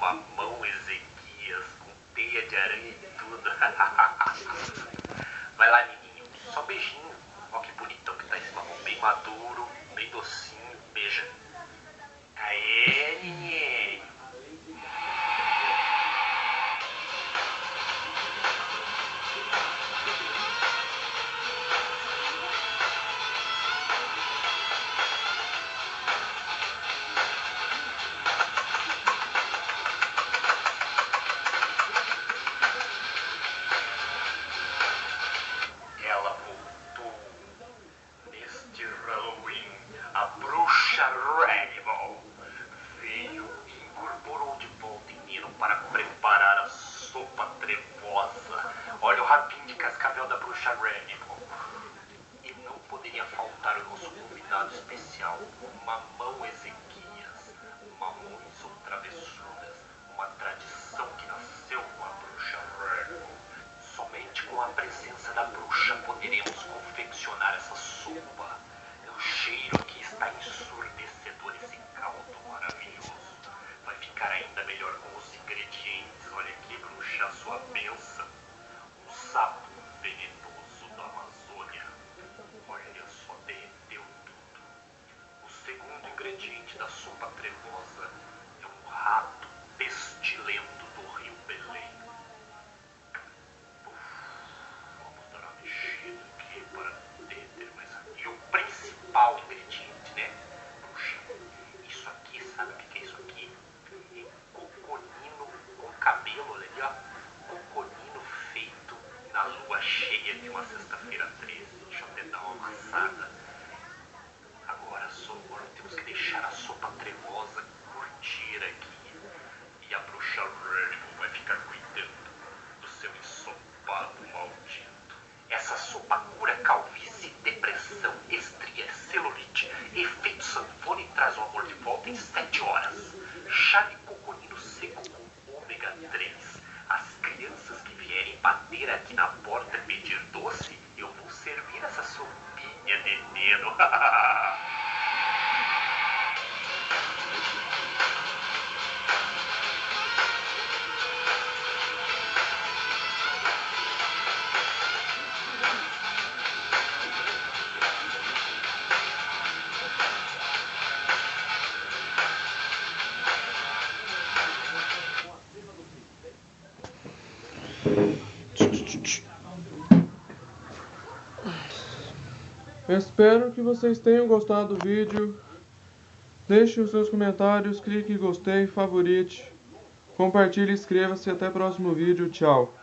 mamão Ezequias com teia de aranha e tudo. Vai lá, nininho, só um beijinho. Olha que bonitão que tá esse mamão, bem maduro, bem docinho. Beija. Aê, nininho. Ela voltou neste Halloween, a bruxa Rainbow veio e incorporou de volta em Nino para preparar a sopa trevosa. Olha o rabinho de cascavel da bruxa Rainbow. E não poderia faltar o nosso convidado especial, o Mamão Ezequias. Mamões ou travessuras, uma tradição que nasceu com a bruxa Rainbow. Somente com a presença da bruxa poderemos confeccionar essa sopa. O cheiro aqui está ensurdecedor, esse caldo maravilhoso. Vai ficar ainda melhor com os ingredientes. Olha aqui, bruxa, a sua bênção. Um sapo venenoso da Amazônia. Olha só, derreteu tudo. O segundo ingrediente da sopa trevosa é um rato pestilento do rio Belém. Vamos dar uma mexida aqui para derreter mais rápido. E o principal ingrediente, né, bruxa? Isso aqui, sabe o que é isso aqui? É coconino com cabelo, olha ali, ó. Coconino feito na lua cheia de uma sexta-feira 13. Deixa eu até dar uma amassada. Agora temos que deixar a sopa trevosa curtir aqui. E a bruxa Rainbow vai ficar cuidando do seu ensopado maldito. Essa sopa cura calvície, depressão, estria, celulite, efeito sanfona e traz o amor de volta em 7 horas. Chá de coconino seco com ômega 3. As crianças que vierem bater aqui na porta pedir doce, eu vou servir essa sopinha de Nino. Espero que vocês tenham gostado do vídeo. Deixe os seus comentários, clique em gostei, favorite, compartilhe e inscreva-se. Até o próximo vídeo. Tchau.